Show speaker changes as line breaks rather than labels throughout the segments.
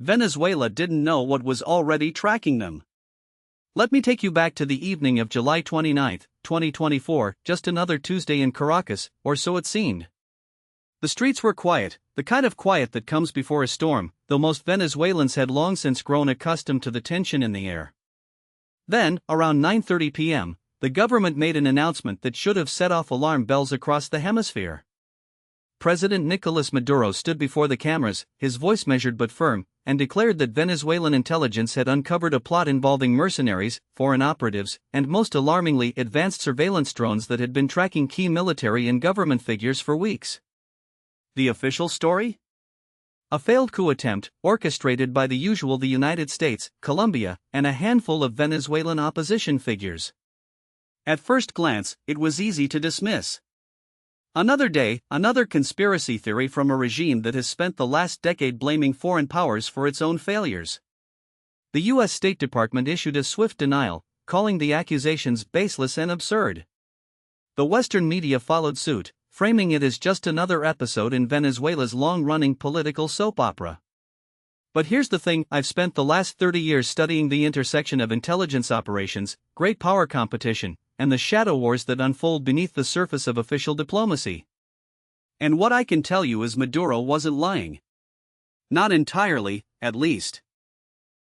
Venezuela didn't know what was already tracking them. Let me take you back to the evening of July 29, 2024, just another Tuesday in Caracas, or so it seemed. The streets were quiet, the kind of quiet that comes before a storm, though most Venezuelans had long since grown accustomed to the tension in the air. Then, around 9:30 p.m., the government made an announcement that should have set off alarm bells across the hemisphere. President Nicolas Maduro stood before the cameras, his voice measured but firm, and declared that Venezuelan intelligence had uncovered a plot involving mercenaries, foreign operatives, and most alarmingly advanced surveillance drones that had been tracking key military and government figures for weeks. The official story? A failed coup attempt, orchestrated by the United States, Colombia, and a handful of Venezuelan opposition figures. At first glance, it was easy to dismiss. Another day, another conspiracy theory from a regime that has spent the last decade blaming foreign powers for its own failures. The U.S. State Department issued a swift denial, calling the accusations baseless and absurd. The Western media followed suit, framing it as just another episode in Venezuela's long-running political soap opera. But here's the thing: I've spent the last 30 years studying the intersection of intelligence operations, great power competition, and the shadow wars that unfold beneath the surface of official diplomacy. And what I can tell you is Maduro wasn't lying. Not entirely, at least.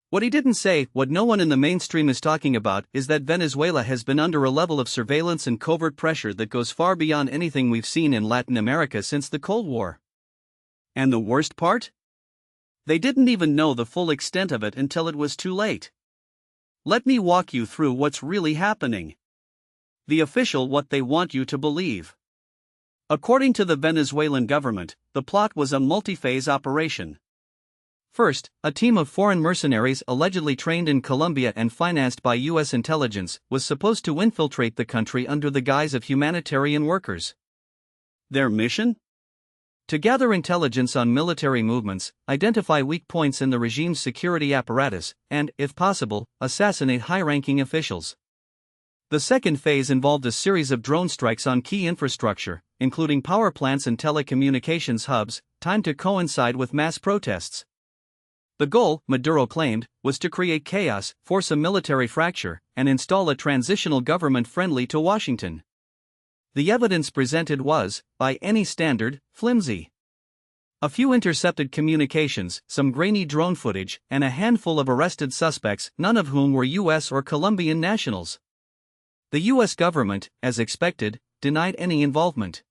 What he didn't say, what no one in the mainstream is talking about, is that Venezuela has been under a level of surveillance and covert pressure that goes far beyond anything we've seen in Latin America since the Cold War. And the worst part? They didn't even know the full extent of it until it was too late. Let me walk you through what's really happening. The official what they want you to believe. According to the Venezuelan government, the plot was a multi-phase operation. First, a team of foreign mercenaries allegedly trained in Colombia and financed by U.S. intelligence was supposed to infiltrate the country under the guise of humanitarian workers. Their mission? To gather intelligence on military movements, identify weak points in the regime's security apparatus, and, if possible, assassinate high-ranking officials. The second phase involved a series of drone strikes on key infrastructure, including power plants and telecommunications hubs, timed to coincide with mass protests. The goal, Maduro claimed, was to create chaos, force a military fracture, and install a transitional government friendly to Washington. The evidence presented was, by any standard, flimsy. A few intercepted communications, some grainy drone footage, and a handful of arrested suspects, none of whom were U.S. or Colombian nationals. The U.S. government, as expected, denied any involvement.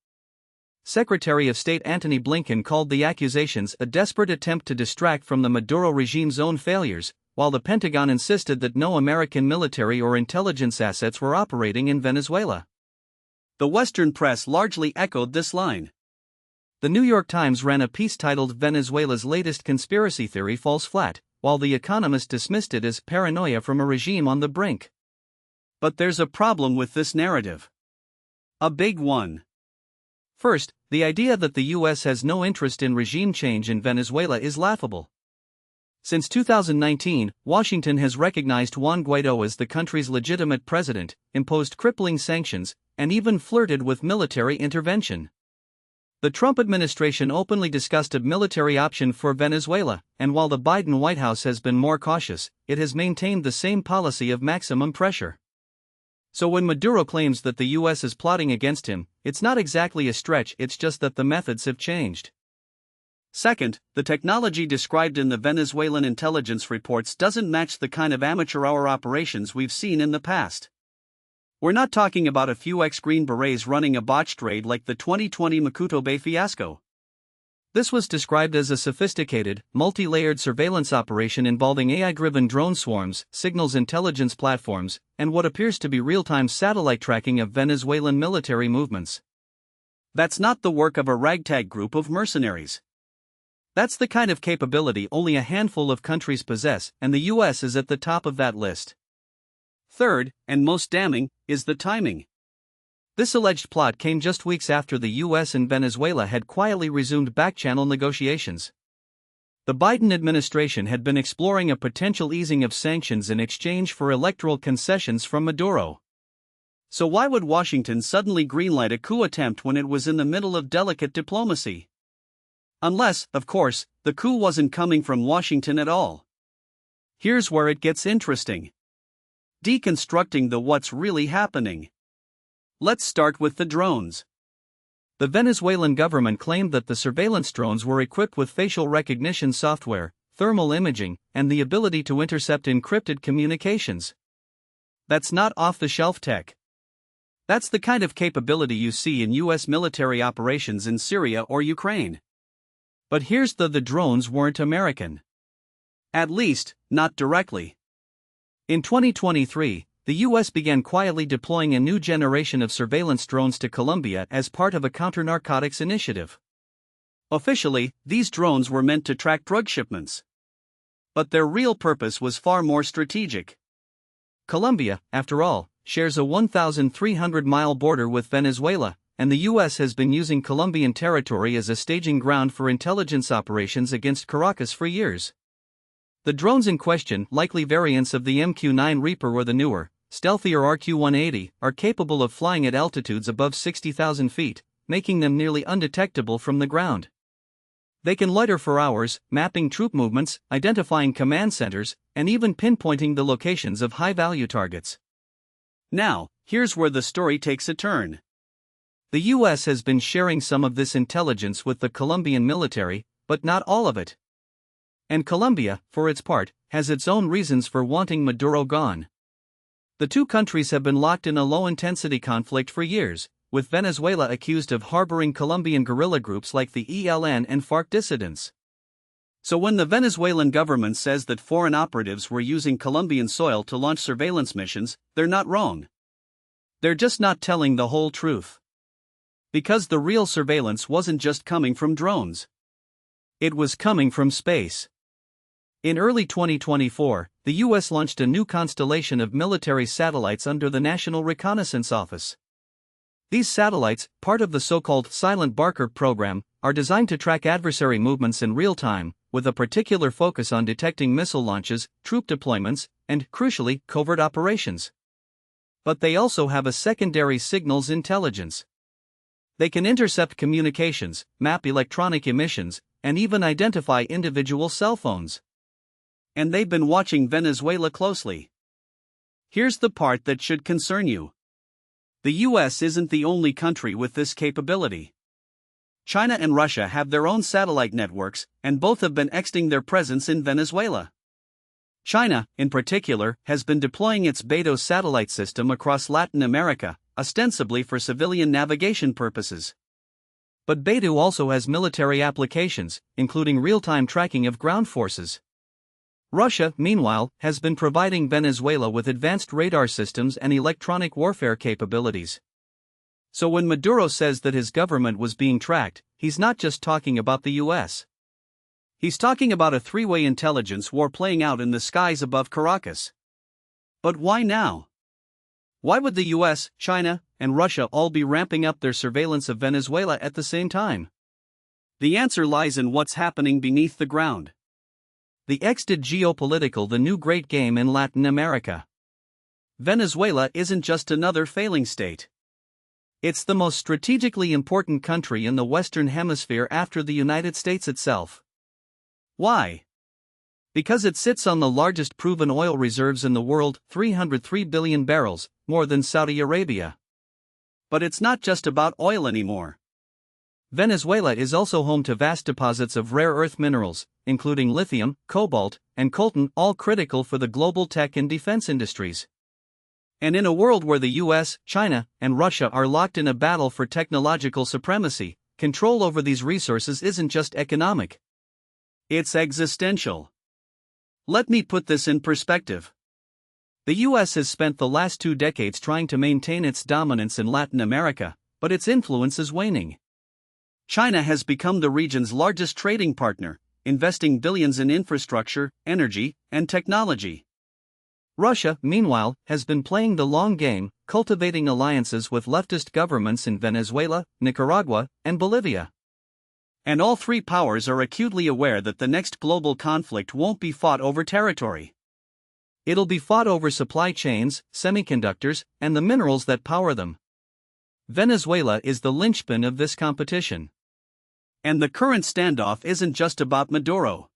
Secretary of State Antony Blinken called the accusations a desperate attempt to distract from the Maduro regime's own failures, while the Pentagon insisted that no American military or intelligence assets were operating in Venezuela. The Western press largely echoed this line. The New York Times ran a piece titled "Venezuela's Latest Conspiracy Theory Falls Flat," while The Economist dismissed it as paranoia from a regime on the brink. But there's a problem with this narrative. A big one. First, the idea that the U.S. has no interest in regime change in Venezuela is laughable. Since 2019, Washington has recognized Juan Guaidó as the country's legitimate president, imposed crippling sanctions, and even flirted with military intervention. The Trump administration openly discussed a military option for Venezuela, and while the Biden White House has been more cautious, it has maintained the same policy of maximum pressure. So when Maduro claims that the U.S. is plotting against him, it's not exactly a stretch, it's just that the methods have changed. Second, the technology described in the Venezuelan intelligence reports doesn't match the kind of amateur-hour operations we've seen in the past. We're not talking about a few ex-Green Berets running a botched raid like the 2020 Macuto Bay fiasco. This was described as a sophisticated, multi-layered surveillance operation involving AI-driven drone swarms, signals intelligence platforms, and what appears to be real-time satellite tracking of Venezuelan military movements. That's not the work of a ragtag group of mercenaries. That's the kind of capability only a handful of countries possess, and the U.S. is at the top of that list. Third, and most damning, is the timing. This alleged plot came just weeks after the U.S. and Venezuela had quietly resumed back-channel negotiations. The Biden administration had been exploring a potential easing of sanctions in exchange for electoral concessions from Maduro. So why would Washington suddenly greenlight a coup attempt when it was in the middle of delicate diplomacy? Unless, of course, the coup wasn't coming from Washington at all. Here's where it gets interesting. Deconstructing the what's really happening. Let's start with the drones. The Venezuelan government claimed that the surveillance drones were equipped with facial recognition software, thermal imaging, and the ability to intercept encrypted communications. That's not off-the-shelf tech. That's the kind of capability you see in U.S. military operations in Syria or Ukraine. But here's the drones weren't American. At least, not directly. In 2023, the U.S. began quietly deploying a new generation of surveillance drones to Colombia as part of a counter-narcotics initiative. Officially, these drones were meant to track drug shipments. But their real purpose was far more strategic. Colombia, after all, shares a 1,300-mile border with Venezuela, and the U.S. has been using Colombian territory as a staging ground for intelligence operations against Caracas for years. The drones in question, likely variants of the MQ-9 Reaper or the newer, stealthier RQ-180, are capable of flying at altitudes above 60,000 feet, making them nearly undetectable from the ground. They can loiter for hours, mapping troop movements, identifying command centers, and even pinpointing the locations of high-value targets. Now, here's where the story takes a turn. The U.S. has been sharing some of this intelligence with the Colombian military, but not all of it. And Colombia, for its part, has its own reasons for wanting Maduro gone. The two countries have been locked in a low-intensity conflict for years, with Venezuela accused of harboring Colombian guerrilla groups like the ELN and FARC dissidents. So when the Venezuelan government says that foreign operatives were using Colombian soil to launch surveillance missions, they're not wrong. They're just not telling the whole truth. Because the real surveillance wasn't just coming from drones. It was coming from space. In early 2024, the U.S. launched a new constellation of military satellites under the National Reconnaissance Office. These satellites, part of the so-called Silent Barker program, are designed to track adversary movements in real time, with a particular focus on detecting missile launches, troop deployments, and, crucially, covert operations. But they also have a secondary signals intelligence. They can intercept communications, map electronic emissions, and even identify individual cell phones. And they've been watching Venezuela closely. Here's the part that should concern you. The U.S. isn't the only country with this capability. China and Russia have their own satellite networks, and both have been extending their presence in Venezuela. China, in particular, has been deploying its Beidou satellite system across Latin America, ostensibly for civilian navigation purposes. But Beidou also has military applications, including real-time tracking of ground forces. Russia, meanwhile, has been providing Venezuela with advanced radar systems and electronic warfare capabilities. So when Maduro says that his government was being tracked, he's not just talking about the U.S. He's talking about a three-way intelligence war playing out in the skies above Caracas. But why now? Why would the U.S., China, and Russia all be ramping up their surveillance of Venezuela at the same time? The answer lies in what's happening beneath the ground. The did geopolitical the new great game in Latin America. Venezuela isn't just another failing state. It's the most strategically important country in the Western Hemisphere after the United States itself. Why? Because it sits on the largest proven oil reserves in the world, 303 billion barrels, more than Saudi Arabia. But it's not just about oil anymore. Venezuela is also home to vast deposits of rare earth minerals, including lithium, cobalt, and coltan, all critical for the global tech and defense industries. And in a world where the US, China, and Russia are locked in a battle for technological supremacy, control over these resources isn't just economic. It's existential. Let me put this in perspective. The US has spent the last 2 decades trying to maintain its dominance in Latin America, but its influence is waning. China has become the region's largest trading partner, investing billions in infrastructure, energy, and technology. Russia, meanwhile, has been playing the long game, cultivating alliances with leftist governments in Venezuela, Nicaragua, and Bolivia. And all three powers are acutely aware that the next global conflict won't be fought over territory. It'll be fought over supply chains, semiconductors, and the minerals that power them. Venezuela is the linchpin of this competition. And the current standoff isn't just about Maduro.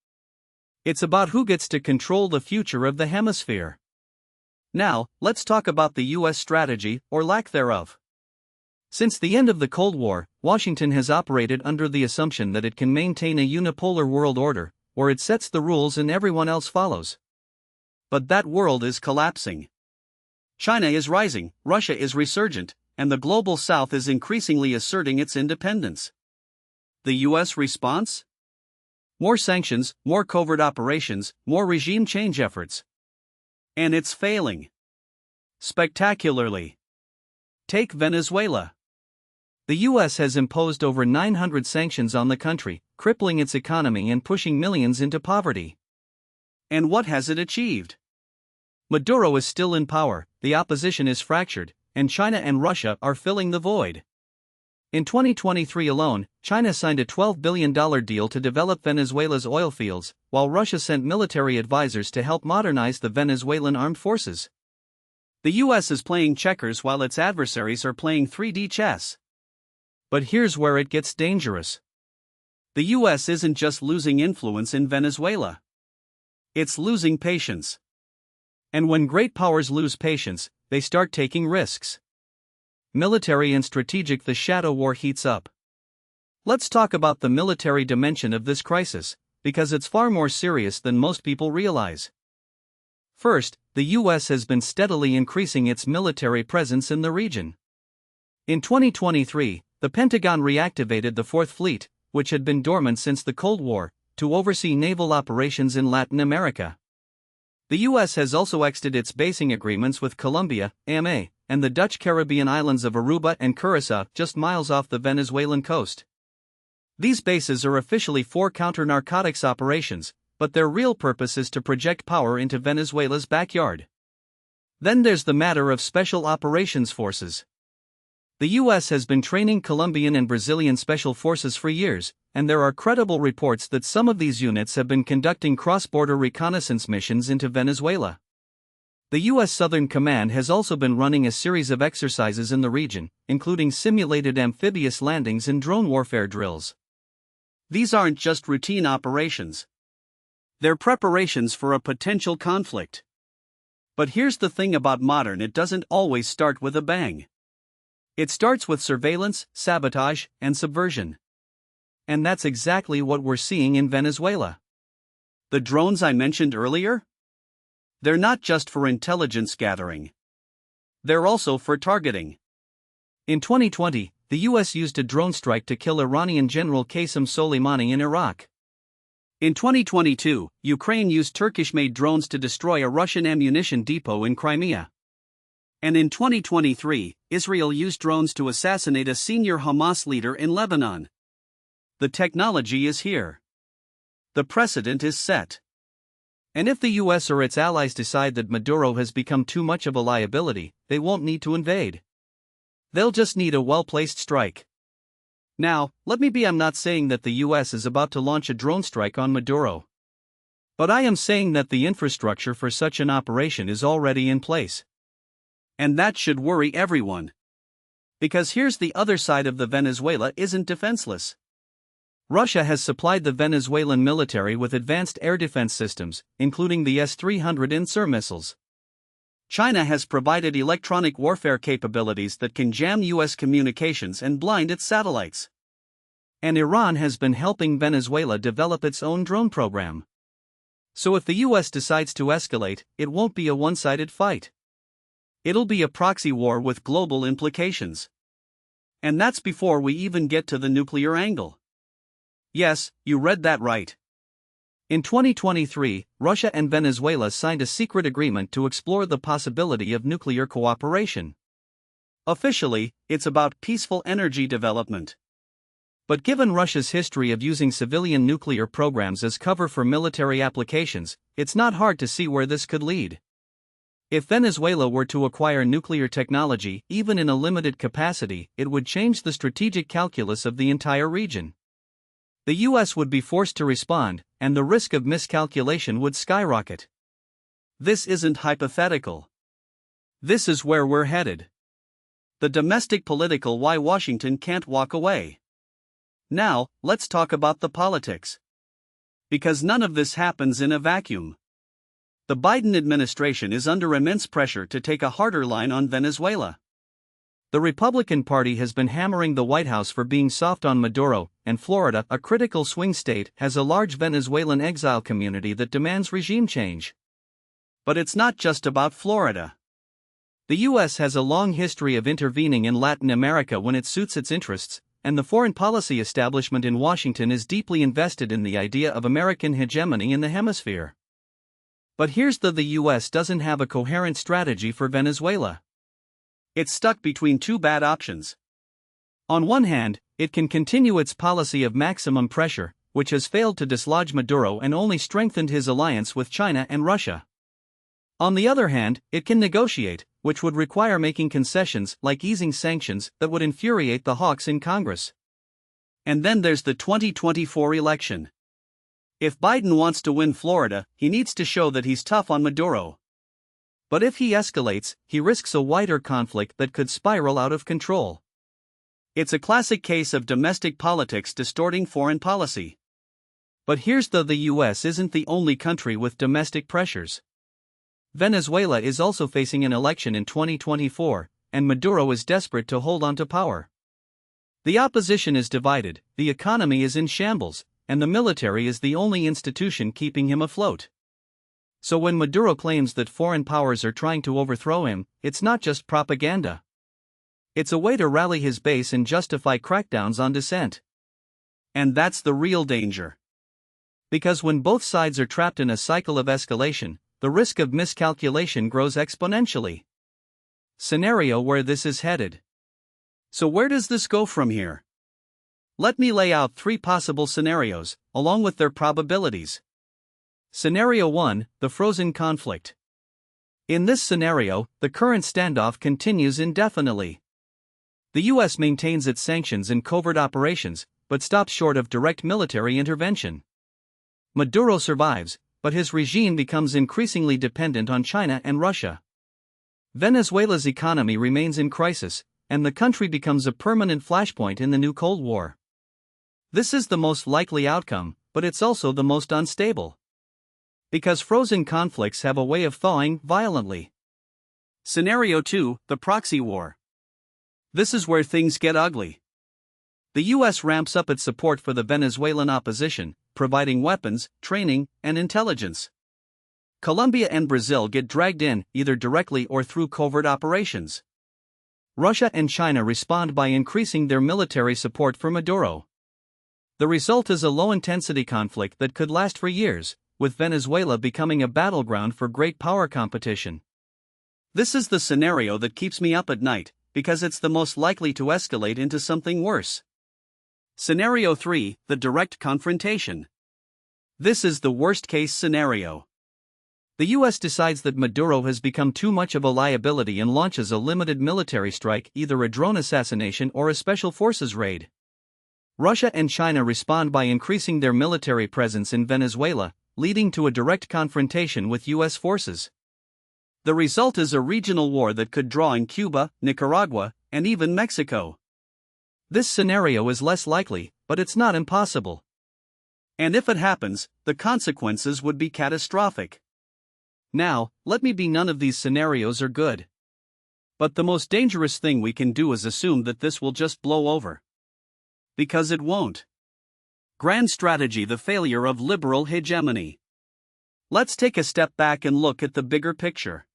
It's about who gets to control the future of the hemisphere. Now, let's talk about the US strategy, or lack thereof. Since the end of the Cold War, Washington has operated under the assumption that it can maintain a unipolar world order, where it sets the rules and everyone else follows. But that world is collapsing. China is rising, Russia is resurgent, and the global south is increasingly asserting its independence. The US response? More sanctions, more covert operations, more regime change efforts. And it's failing. Spectacularly. Take Venezuela. The US has imposed over 900 sanctions on the country, crippling its economy and pushing millions into poverty. And what has it achieved? Maduro is still in power, the opposition is fractured, and China and Russia are filling the void. In 2023 alone, China signed a $12 billion deal to develop Venezuela's oil fields, while Russia sent military advisors to help modernize the Venezuelan armed forces. The US is playing checkers while its adversaries are playing 3D chess. But here's where it gets dangerous. The US isn't just losing influence in Venezuela. It's losing patience. And when great powers lose patience, they start taking risks. Military and strategic, the shadow war heats up. Let's talk about the military dimension of this crisis, because it's far more serious than most people realize. First, the US has been steadily increasing its military presence in the region. In 2023, the Pentagon reactivated the Fourth Fleet, which had been dormant since the Cold War, to oversee naval operations in Latin America. The US has also exited its basing agreements with Colombia, AMA, and the Dutch Caribbean islands of Aruba and Curaçao, just miles off the Venezuelan coast. These bases are officially for counter-narcotics operations, but their real purpose is to project power into Venezuela's backyard. Then there's the matter of special operations forces. The US has been training Colombian and Brazilian special forces for years, and there are credible reports that some of these units have been conducting cross-border reconnaissance missions into Venezuela. The US Southern Command has also been running a series of exercises in the region, including simulated amphibious landings and drone warfare drills. These aren't just routine operations. They're preparations for a potential conflict. But here's the thing about modern: it doesn't always start with a bang. It starts with surveillance, sabotage, and subversion. And that's exactly what we're seeing in Venezuela. The drones I mentioned earlier? They're not just for intelligence gathering. They're also for targeting. In 2020, the US used a drone strike to kill Iranian General Qasem Soleimani in Iraq. In 2022, Ukraine used Turkish-made drones to destroy a Russian ammunition depot in Crimea. And in 2023, Israel used drones to assassinate a senior Hamas leader in Lebanon. The technology is here. The precedent is set. And if the US or its allies decide that Maduro has become too much of a liability, they won't need to invade. They'll just need a well-placed strike. Now, I'm not saying that the US is about to launch a drone strike on Maduro. But I am saying that the infrastructure for such an operation is already in place. And that should worry everyone. Because here's the other side of the Venezuela isn't defenseless. Russia has supplied the Venezuelan military with advanced air defense systems, including the S-300 INSUR missiles. China has provided electronic warfare capabilities that can jam US communications and blind its satellites. And Iran has been helping Venezuela develop its own drone program. So if the US decides to escalate, it won't be a one-sided fight. It'll be a proxy war with global implications. And that's before we even get to the nuclear angle. Yes, you read that right. In 2023, Russia and Venezuela signed a secret agreement to explore the possibility of nuclear cooperation. Officially, it's about peaceful energy development. But given Russia's history of using civilian nuclear programs as cover for military applications, it's not hard to see where this could lead. If Venezuela were to acquire nuclear technology, even in a limited capacity, it would change the strategic calculus of the entire region. The US would be forced to respond, and the risk of miscalculation would skyrocket. This isn't hypothetical. This is where we're headed. The domestic political why Washington can't walk away. Now, let's talk about the politics. Because none of this happens in a vacuum. The Biden administration is under immense pressure to take a harder line on Venezuela. The Republican Party has been hammering the White House for being soft on Maduro, and Florida, a critical swing state, has a large Venezuelan exile community that demands regime change. But it's not just about Florida. The U.S. has a long history of intervening in Latin America when it suits its interests, and the foreign policy establishment in Washington is deeply invested in the idea of American hegemony in the hemisphere. But here's the U.S. doesn't have a coherent strategy for Venezuela. It's stuck between two bad options. On one hand, it can continue its policy of maximum pressure, which has failed to dislodge Maduro and only strengthened his alliance with China and Russia. On the other hand, it can negotiate, which would require making concessions like easing sanctions that would infuriate the hawks in Congress. And then there's the 2024 election. If Biden wants to win Florida, he needs to show that he's tough on Maduro. But if he escalates, he risks a wider conflict that could spiral out of control. It's a classic case of domestic politics distorting foreign policy. But here's the U.S. isn't the only country with domestic pressures. Venezuela is also facing an election in 2024, and Maduro is desperate to hold on to power. The opposition is divided, the economy is in shambles, and the military is the only institution keeping him afloat. So when Maduro claims that foreign powers are trying to overthrow him, it's not just propaganda. It's a way to rally his base and justify crackdowns on dissent. And that's the real danger. Because when both sides are trapped in a cycle of escalation, the risk of miscalculation grows exponentially. Scenario where this is headed. So where does this go from here? Let me lay out three possible scenarios, along with their probabilities. Scenario 1, the frozen conflict. In this scenario, the current standoff continues indefinitely. The U.S. maintains its sanctions and covert operations, but stops short of direct military intervention. Maduro survives, but his regime becomes increasingly dependent on China and Russia. Venezuela's economy remains in crisis, and the country becomes a permanent flashpoint in the new Cold War. This is the most likely outcome, but it's also the most unstable. Because frozen conflicts have a way of thawing violently. Scenario 2, the proxy war. This is where things get ugly. The U.S. ramps up its support for the Venezuelan opposition, providing weapons, training, and intelligence. Colombia and Brazil get dragged in, either directly or through covert operations. Russia and China respond by increasing their military support for Maduro. The result is a low-intensity conflict that could last for years, with Venezuela becoming a battleground for great power competition. This is the scenario that keeps me up at night, because it's the most likely to escalate into something worse. Scenario 3, the direct confrontation. This is the worst-case scenario. The U.S. decides that Maduro has become too much of a liability and launches a limited military strike, either a drone assassination or a special forces raid. Russia and China respond by increasing their military presence in Venezuela, leading to a direct confrontation with U.S. forces. The result is a regional war that could draw in Cuba, Nicaragua, and even Mexico. This scenario is less likely, but it's not impossible. And if it happens, the consequences would be catastrophic. Now, let me be none of these scenarios are good. But the most dangerous thing we can do is assume that this will just blow over. Because it won't. Grand strategy: the failure of liberal hegemony. Let's take a step back and look at the bigger picture.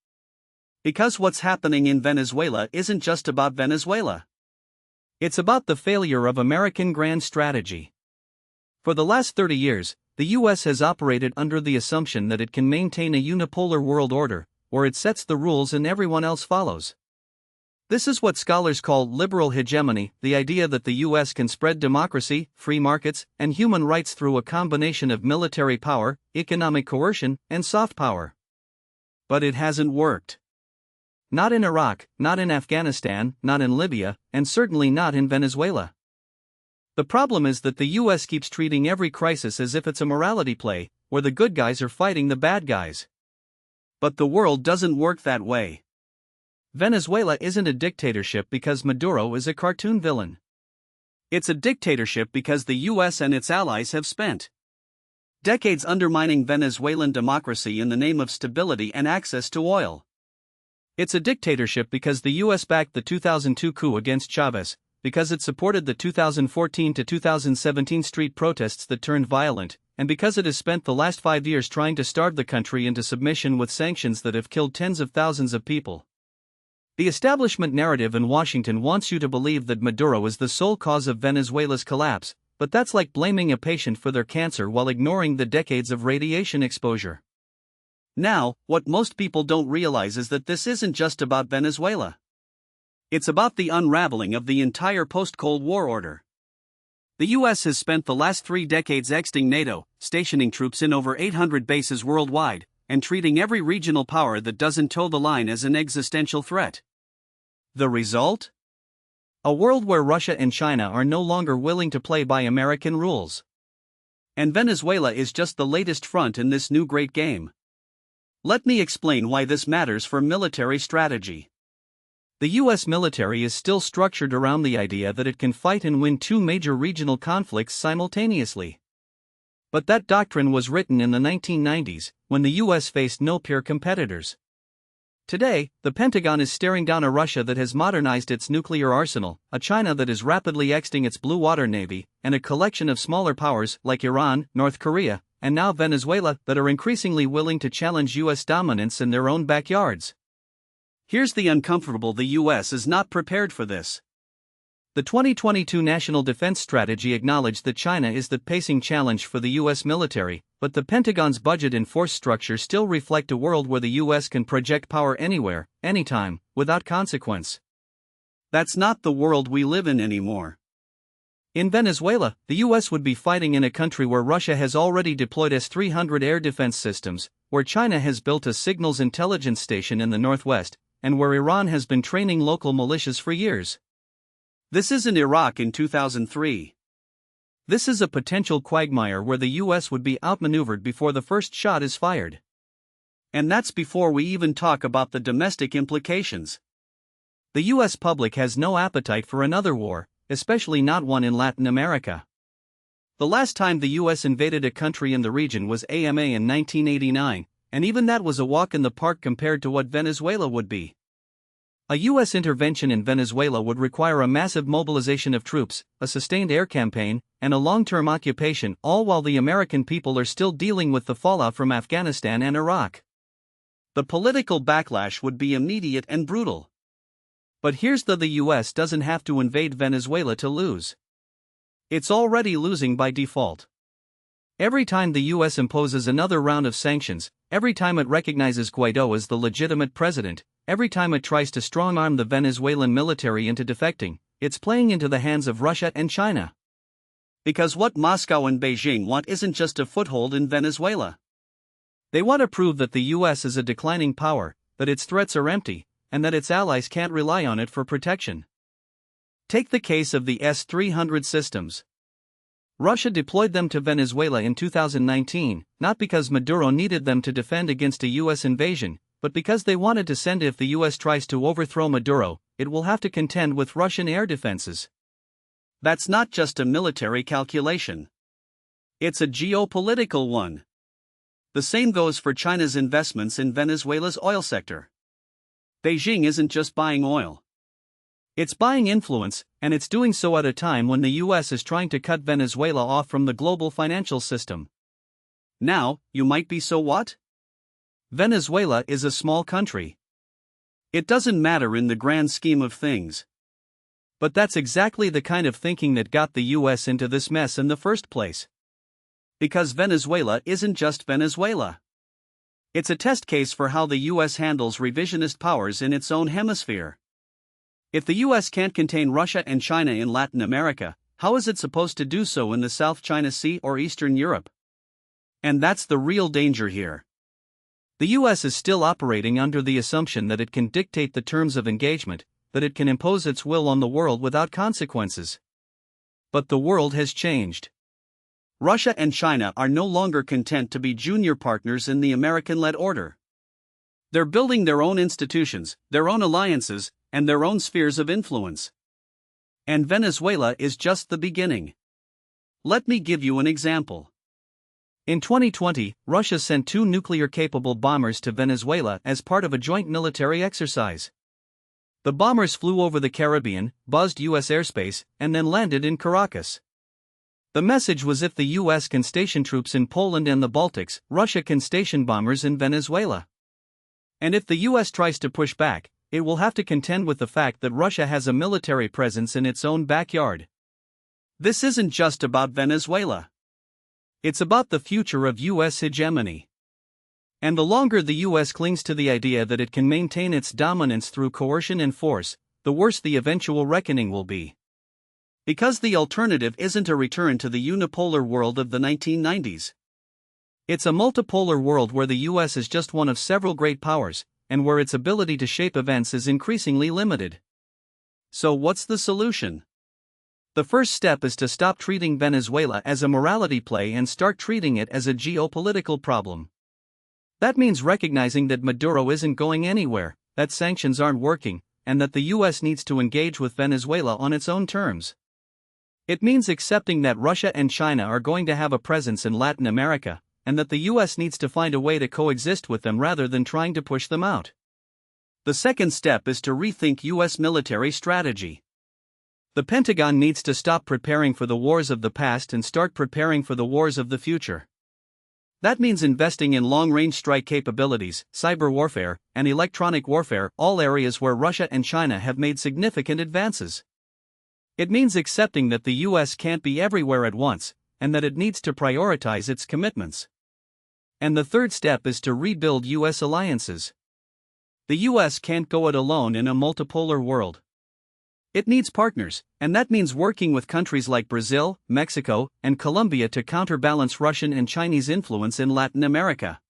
Because what's happening in Venezuela isn't just about Venezuela. It's about the failure of American grand strategy. For the last 30 years, the U.S. has operated under the assumption that it can maintain a unipolar world order, where it sets the rules and everyone else follows. This is what scholars call liberal hegemony, the idea that the U.S. can spread democracy, free markets, and human rights through a combination of military power, economic coercion, and soft power. But it hasn't worked. Not in Iraq, not in Afghanistan, not in Libya, and certainly not in Venezuela. The problem is that the U.S. keeps treating every crisis as if it's a morality play, where the good guys are fighting the bad guys. But the world doesn't work that way. Venezuela isn't a dictatorship because Maduro is a cartoon villain. It's a dictatorship because the US and its allies have spent decades undermining Venezuelan democracy in the name of stability and access to oil. It's a dictatorship because the US backed the 2002 coup against Chavez, because it supported the 2014 to 2017 street protests that turned violent, and because it has spent the last 5 years trying to starve the country into submission with sanctions that have killed tens of thousands of people. The establishment narrative in Washington wants you to believe that Maduro is the sole cause of Venezuela's collapse, but that's like blaming a patient for their cancer while ignoring the decades of radiation exposure. Now, what most people don't realize is that this isn't just about Venezuela. It's about the unraveling of the entire post-Cold War order. The US has spent the last 3 decades exiting NATO, stationing troops in over 800 bases worldwide, and treating every regional power that doesn't toe the line as an existential threat. The result? A world where Russia and China are no longer willing to play by American rules. And Venezuela is just the latest front in this new great game. Let me explain why this matters for military strategy. The US military is still structured around the idea that it can fight and win 2 major regional conflicts simultaneously. But that doctrine was written in the 1990s, when the US faced no peer competitors. Today, the Pentagon is staring down a Russia that has modernized its nuclear arsenal, a China that is rapidly exiting its blue water navy, and a collection of smaller powers like Iran, North Korea, and now Venezuela that are increasingly willing to challenge US dominance in their own backyards. Here's the uncomfortable: the US is not prepared for this. The 2022 National Defense Strategy acknowledged that China is the pacing challenge for the US military, but the Pentagon's budget and force structure still reflect a world where the US can project power anywhere, anytime, without consequence. That's not the world we live in anymore. In Venezuela, the US would be fighting in a country where Russia has already deployed S-300 air defense systems, where China has built a signals intelligence station in the northwest, and where Iran has been training local militias for years. This isn't Iraq in 2003. This is a potential quagmire where the US would be outmaneuvered before the first shot is fired. And that's before we even talk about the domestic implications. The US public has no appetite for another war, especially not one in Latin America. The last time the US invaded a country in the region was AMA in 1989, and even that was a walk in the park compared to what Venezuela would be. A US intervention in Venezuela would require a massive mobilization of troops, a sustained air campaign, and a long-term occupation, all while the American people are still dealing with the fallout from Afghanistan and Iraq. The political backlash would be immediate and brutal. But here's the US doesn't have to invade Venezuela to lose. It's already losing by default. Every time the US imposes another round of sanctions, every time it recognizes Guaidó as the legitimate president, every time it tries to strong-arm the Venezuelan military into defecting, it's playing into the hands of Russia and China. Because what Moscow and Beijing want isn't just a foothold in Venezuela. They want to prove that the US is a declining power, that its threats are empty, and that its allies can't rely on it for protection. Take the case of the S-300 systems. Russia deployed them to Venezuela in 2019, not because Maduro needed them to defend against a US invasion, but because they wanted to send if the US tries to overthrow Maduro, it will have to contend with Russian air defenses. That's not just a military calculation. It's a geopolitical one. The same goes for China's investments in Venezuela's oil sector. Beijing isn't just buying oil. It's buying influence, and it's doing so at a time when the US is trying to cut Venezuela off from the global financial system. Now, you might be, so what? Venezuela is a small country. It doesn't matter in the grand scheme of things. But that's exactly the kind of thinking that got the US into this mess in the first place. Because Venezuela isn't just Venezuela. It's a test case for how the US handles revisionist powers in its own hemisphere. If the US can't contain Russia and China in Latin America, how is it supposed to do so in the South China Sea or Eastern Europe? And that's the real danger here. The US is still operating under the assumption that it can dictate the terms of engagement, that it can impose its will on the world without consequences. But the world has changed. Russia and China are no longer content to be junior partners in the American-led order. They're building their own institutions, their own alliances, and their own spheres of influence. And Venezuela is just the beginning. Let me give you an example. In 2020, Russia sent 2 nuclear-capable bombers to Venezuela as part of a joint military exercise. The bombers flew over the Caribbean, buzzed U.S. airspace, and then landed in Caracas. The message was if the U.S. can station troops in Poland and the Baltics, Russia can station bombers in Venezuela. And if the U.S. tries to push back, it will have to contend with the fact that Russia has a military presence in its own backyard. This isn't just about Venezuela. It's about the future of U.S. hegemony. And the longer the U.S. clings to the idea that it can maintain its dominance through coercion and force, the worse the eventual reckoning will be. Because the alternative isn't a return to the unipolar world of the 1990s. It's a multipolar world where the U.S. is just one of several great powers, and where its ability to shape events is increasingly limited. So what's the solution? The first step is to stop treating Venezuela as a morality play and start treating it as a geopolitical problem. That means recognizing that Maduro isn't going anywhere, that sanctions aren't working, and that the U.S. needs to engage with Venezuela on its own terms. It means accepting that Russia and China are going to have a presence in Latin America, and that the U.S. needs to find a way to coexist with them rather than trying to push them out. The second step is to rethink U.S. military strategy. The Pentagon needs to stop preparing for the wars of the past and start preparing for the wars of the future. That means investing in long-range strike capabilities, cyber warfare, and electronic warfare, all areas where Russia and China have made significant advances. It means accepting that the U.S. can't be everywhere at once, and that it needs to prioritize its commitments. And the third step is to rebuild U.S. alliances. The U.S. can't go it alone in a multipolar world. It needs partners, and that means working with countries like Brazil, Mexico, and Colombia to counterbalance Russian and Chinese influence in Latin America.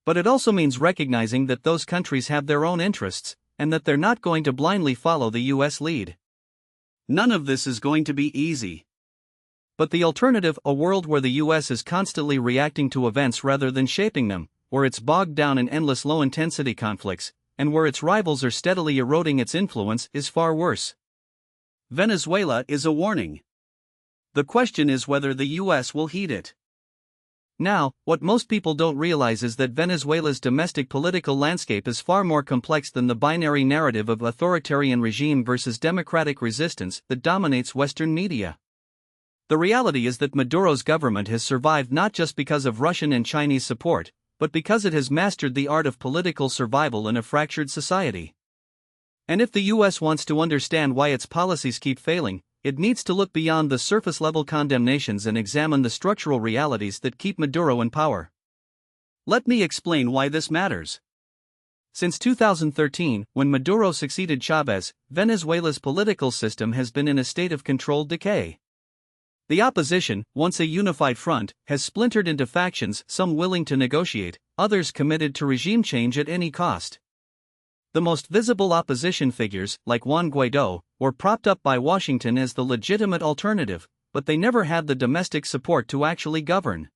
But it also means recognizing that those countries have their own interests, and that they're not going to blindly follow the U.S. lead. None of this is going to be easy. But the alternative, a world where the U.S. is constantly reacting to events rather than shaping them, where it's bogged down in endless low-intensity conflicts, and where its rivals are steadily eroding its influence, is far worse. Venezuela is a warning. The question is whether the U.S. will heed it. Now, what most people don't realize is that Venezuela's domestic political landscape is far more complex than the binary narrative of authoritarian regime versus democratic resistance that dominates Western media. The reality is that Maduro's government has survived not just because of Russian and Chinese support, but because it has mastered the art of political survival in a fractured society. And if the U.S. wants to understand why its policies keep failing, it needs to look beyond the surface-level condemnations and examine the structural realities that keep Maduro in power. Let me explain why this matters. Since 2013, when Maduro succeeded Chavez, Venezuela's political system has been in a state of controlled decay. The opposition, once a unified front, has splintered into factions, some willing to negotiate, others committed to regime change at any cost. The most visible opposition figures, like Juan Guaidó, were propped up by Washington as the legitimate alternative, but they never had the domestic support to actually govern.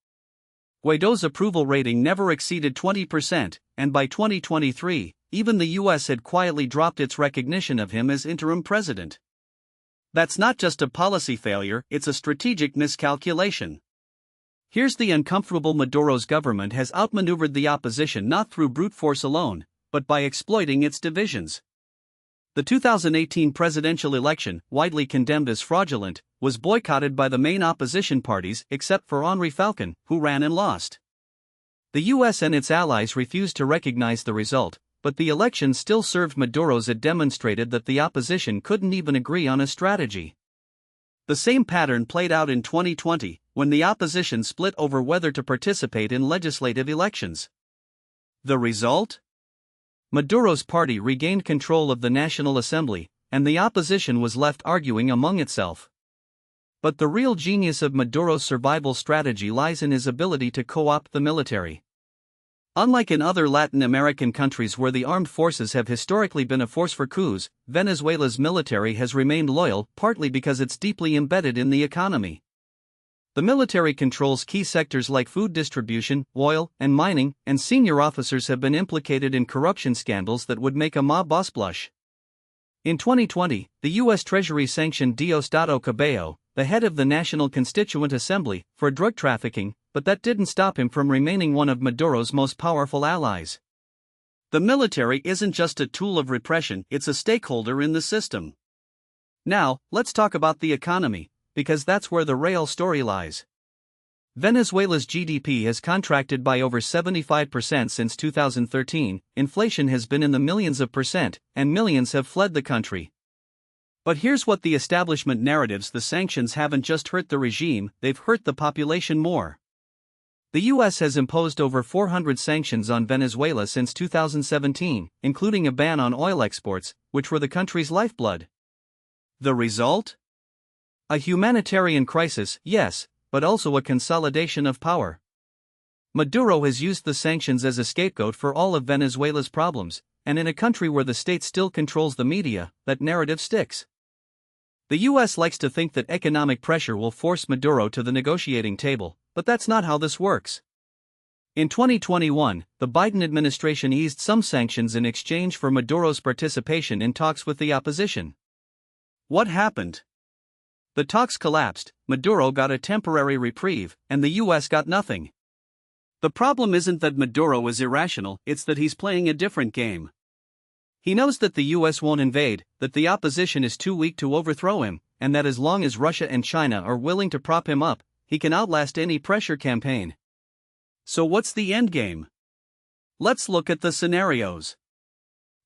Guaidó's approval rating never exceeded 20%, and by 2023, even the U.S. had quietly dropped its recognition of him as interim president. That's not just a policy failure, it's a strategic miscalculation. Here's the uncomfortable: Maduro's government has outmaneuvered the opposition not through brute force alone, but by exploiting its divisions. The 2018 presidential election, widely condemned as fraudulent, was boycotted by the main opposition parties except for Henri Falcon, who ran and lost. The U.S. and its allies refused to recognize the result, but the election still served Maduro's. It demonstrated that the opposition couldn't even agree on a strategy. The same pattern played out in 2020, when the opposition split over whether to participate in legislative elections. The result? Maduro's party regained control of the National Assembly, and the opposition was left arguing among itself. But the real genius of Maduro's survival strategy lies in his ability to co-opt the military. Unlike in other Latin American countries where the armed forces have historically been a force for coups, Venezuela's military has remained loyal, partly because it's deeply embedded in the economy. The military controls key sectors like food distribution, oil, and mining, and senior officers have been implicated in corruption scandals that would make a mob boss blush. In 2020, the U.S. Treasury sanctioned Diosdado Cabello, the head of the National Constituent Assembly, for drug trafficking, but that didn't stop him from remaining one of Maduro's most powerful allies. The military isn't just a tool of repression, it's a stakeholder in the system. Now, let's talk about the economy, because that's where the real story lies. Venezuela's GDP has contracted by over 75% since 2013, inflation has been in the millions of percent, and millions have fled the country. But here's what the establishment narratives: the sanctions haven't just hurt the regime, they've hurt the population more. The U.S. has imposed over 400 sanctions on Venezuela since 2017, including a ban on oil exports, which were the country's lifeblood. The result? A humanitarian crisis, yes, but also a consolidation of power. Maduro has used the sanctions as a scapegoat for all of Venezuela's problems, and in a country where the state still controls the media, that narrative sticks. The U.S. likes to think that economic pressure will force Maduro to the negotiating table, but that's not how this works. In 2021, the Biden administration eased some sanctions in exchange for Maduro's participation in talks with the opposition. What happened? The talks collapsed, Maduro got a temporary reprieve, and the U.S. got nothing. The problem isn't that Maduro is irrational, it's that he's playing a different game. He knows that the U.S. won't invade, that the opposition is too weak to overthrow him, and that as long as Russia and China are willing to prop him up, he can outlast any pressure campaign. So what's the endgame? Let's look at the scenarios.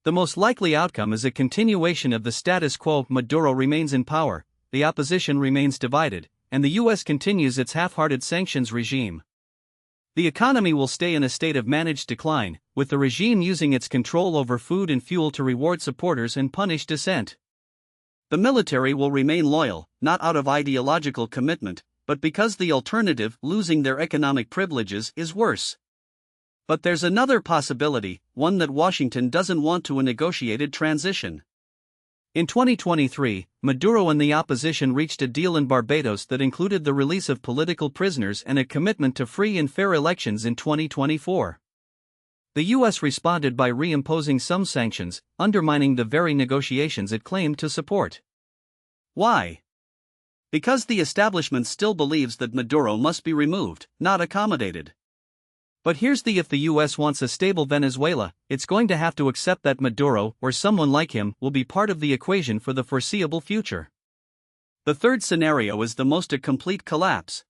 The most likely outcome is a continuation of the status quo. Maduro remains in power, the opposition remains divided, and the U.S. continues its half-hearted sanctions regime. The economy will stay in a state of managed decline, with the regime using its control over food and fuel to reward supporters and punish dissent. The military will remain loyal, not out of ideological commitment, but because the alternative, losing their economic privileges, is worse. But there's another possibility, one that Washington doesn't want: to a negotiated transition. In 2023, Maduro and the opposition reached a deal in Barbados that included the release of political prisoners and a commitment to free and fair elections in 2024. The U.S. responded by reimposing some sanctions, undermining the very negotiations it claimed to support. Why? Because the establishment still believes that Maduro must be removed, not accommodated. But here's the: if the U.S. wants a stable Venezuela, it's going to have to accept that Maduro, or someone like him, will be part of the equation for the foreseeable future. The third scenario is the most: a complete collapse.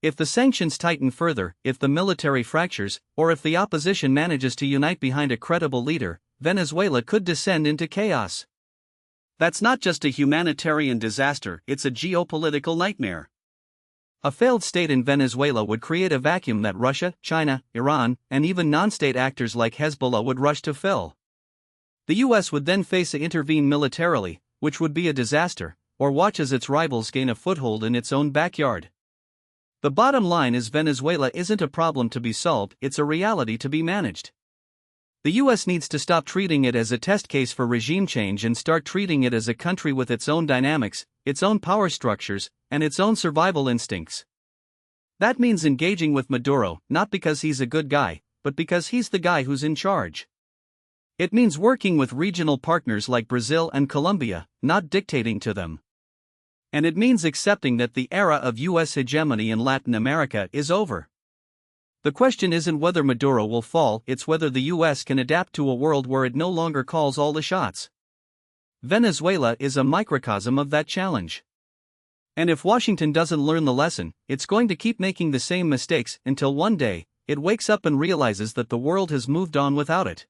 If the sanctions tighten further, if the military fractures, or if the opposition manages to unite behind a credible leader, Venezuela could descend into chaos. That's not just a humanitarian disaster, it's a geopolitical nightmare. A failed state in Venezuela would create a vacuum that Russia, China, Iran, and even non-state actors like Hezbollah would rush to fill. The U.S. would then face to intervene militarily, which would be a disaster, or watch as its rivals gain a foothold in its own backyard. The bottom line is: Venezuela isn't a problem to be solved, it's a reality to be managed. The U.S. needs to stop treating it as a test case for regime change and start treating it as a country with its own dynamics, its own power structures, and its own survival instincts. That means engaging with Maduro, not because he's a good guy, but because he's the guy who's in charge. It means working with regional partners like Brazil and Colombia, not dictating to them. And it means accepting that the era of U.S. hegemony in Latin America is over. The question isn't whether Maduro will fall, it's whether the U.S. can adapt to a world where it no longer calls all the shots. Venezuela is a microcosm of that challenge. And if Washington doesn't learn the lesson, it's going to keep making the same mistakes until one day, it wakes up and realizes that the world has moved on without it.